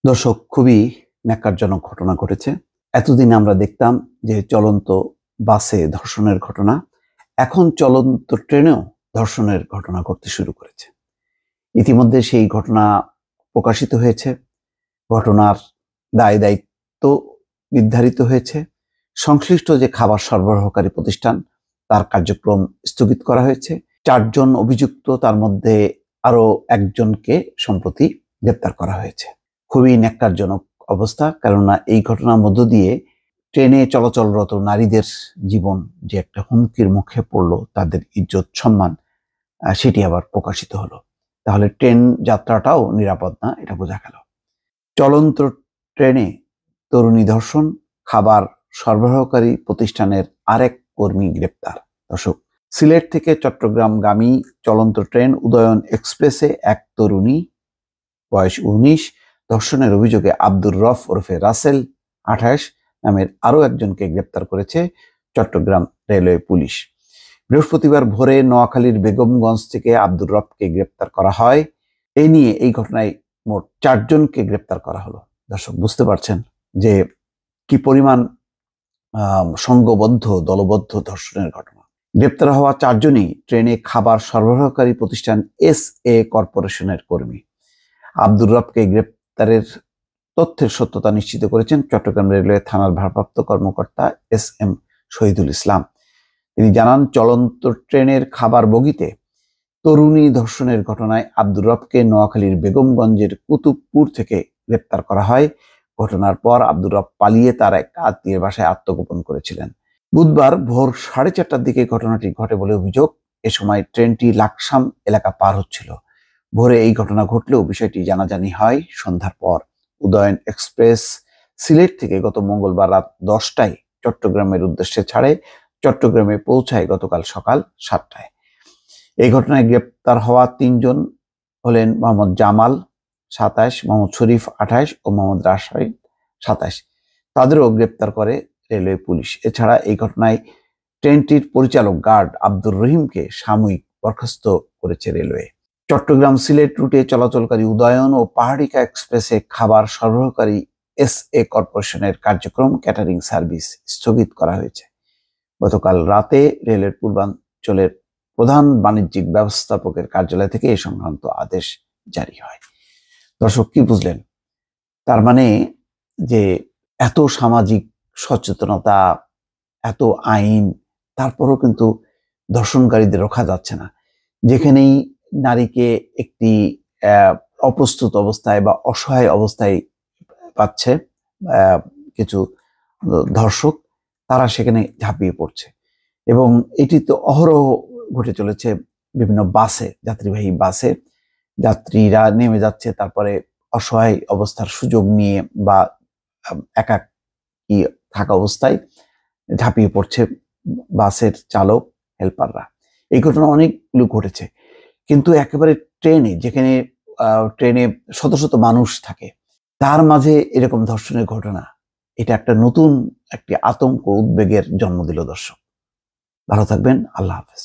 দর্শক, খুবই ন্যাক্কারজনক ঘটনা ঘটেছে। এতদিন আমরা দেখতাম যে চলন্ত বাসে ধর্ষণের ঘটনা, এখন চলন্ত ট্রেনেও ধর্ষণের ঘটনা ঘটতে শুরু করেছে। ইতিমধ্যে সেই ঘটনা প্রকাশিত হয়েছে, ঘটনার দায় দায়িত্ব নির্ধারিত হয়েছে। সংশ্লিষ্ট যে খাবার সরবরাহকারী প্রতিষ্ঠান, তার কার্যক্রম স্থগিত করা হয়েছে। 4 জন অভিযুক্ত, তার মধ্যে আরো একজনকে সম্প্রতি গ্রেপ্তার করা হয়েছে। খুবই ন্যাক্কারজনক অবস্থা, কেননা এই ঘটনার মধ্য দিয়ে ট্রেনে চলাচলরত নারীদের জীবন যে একটা হুমকির মুখে পড়লো, তাদের ইজ্জত সম্মান সেটি আবার প্রকাশিত হলো। তাহলে ট্রেন যাত্রাটাও নিরাপদ না, এটা বোঝা গেল। চলন্ত ট্রেনে তরুণী ধর্ষণ, খাবার সরবরাহকারী প্রতিষ্ঠানের আরেক কর্মী গ্রেপ্তার। দর্শক, সিলেট থেকে চট্টগ্রামগামী চলন্ত ট্রেন উদয়ন এক্সপ্রেসে এক তরুণী, বয়স 19, ধর্ষণের অভিযোগে আব্দুর রফ ওরফে রাসেল 28 নামের আরো একজনকে গ্রেপ্তার করেছে চট্টগ্রাম রেলওয়ে পুলিশ। বৃহস্পতিবার ভোরে নোয়াখালীর বেগমগঞ্জ থেকে আব্দুর রফকে গ্রেপ্তার করা হয়। এই নিয়ে এই ঘটনায় মোট 4 জনকে গ্রেপ্তার করা হলো। দর্শক, বুঝতে পারছেন যে কি পরিমাণ সংঘবদ্ধ দলবদ্ধ ধর্ষণের ঘটনা। গ্রেপ্তার হওয়া 4 জনই ট্রেনে খাবার সরবরাহকারী প্রতিষ্ঠান SA কর্পোরেশনের কর্মী। আব্দুর রফকে গ্রেপ্তারের তথ্যের সত্যতা নিশ্চিত করেছেন চট্টগ্রাম রেলওয়ে থানার ভারপ্রাপ্ত কর্মকর্তা SM শহীদুল ইসলাম। তিনি জানান, চলন্ত ট্রেনের খাবার বগিতে তরুণী ধর্ষণের ঘটনায় আব্দুর রফকে নোয়াখালীর বেগমগঞ্জের কুতুবপুর থেকে গ্রেপ্তার করা হয়। ঘটনার পর আব্দুর রফ পালিয়ে তার এক আত্মীয়ের বাসায় আত্মগোপন করেছিলেন। বুধবার ভোর 4:30টার দিকে ঘটনাটি ঘটে বলে অভিযোগ। এ সময় ট্রেনটি লাকসাম এলাকা পার হচ্ছিল। ভোরে এই ঘটনা ঘটলেও বিষয়টি জানাজানি হয় সন্ধ্যার পর। উদয়ন এক্সপ্রেস সিলেট থেকে গত মঙ্গলবার রাত 10টায় চট্টগ্রামের উদ্দেশ্যে ছাড়ে, চট্টগ্রামে পৌঁছায় গতকাল সকাল 7টায়। এই ঘটনায় গ্রেপ্তার হওয়া 3 জন হলেন মোহাম্মদ জামাল 27, মোহাম্মদ শরীফ 28 ও মোহাম্মদ রাশেদ 27। তাদেরও গ্রেপ্তার করে রেলওয়ে পুলিশ। এছাড়া এই ঘটনায় ট্রেনটির পরিচালক গার্ড আব্দুর রহিমকে সাময়িক বরখাস্ত করেছে রেলওয়ে। চট্টগ্রাম সিলেট রুটে চলাচলকারী উদয়ন ও পাহাড়িকা এক্সপ্রেসে খাবার সরবরাহকারী SA কর্পোরেশনের কার্যক্রম ক্যাটারিং সার্ভিস স্থগিত করা হয়েছে। গতকাল রাতে রেলের পূর্বাঞ্চলের প্রধান বাণিজ্যিক ব্যবস্থাপকের কার্যালয় থেকে এই সংক্রান্ত আদেশ জারি হয়। দর্শক, কি বুঝলেন? তার মানে যে এত সামাজিক সচেতনতা, এত আইন, তারপরও কিন্তু ধর্ষণকারীদের রোখা যাচ্ছে না। যেখানেই নারীকে একটি অপ্রস্তুত অবস্থায় বা অসহায় অবস্থায় পাচ্ছে কিছু ধর্ষক, তারা সেখানে ঝাঁপিয়ে পড়ছে। এবং এটি তো অহরহ ঘটে চলেছে। বিভিন্ন বাসে, যাত্রীবাহী বাসে যাত্রীরা নেমে যাচ্ছে, তারপরে অসহায় অবস্থার সুযোগ নিয়ে বা একাকী থাকা অবস্থায় ঝাঁপিয়ে পড়ছে বাসের চালক, হেল্পাররা। এই ঘটনা অনেকগুলো ঘটেছে। কিন্তু একেবারে ট্রেনে, যেখানে ট্রেনে শত শত মানুষ থাকে, তার মাঝে এরকম ধর্ষণের ঘটনা, এটা একটা নতুন একটি আতঙ্ক, উদ্বেগের জন্ম দিল। দর্শক, ভালো থাকবেন। আল্লাহ হাফেজ।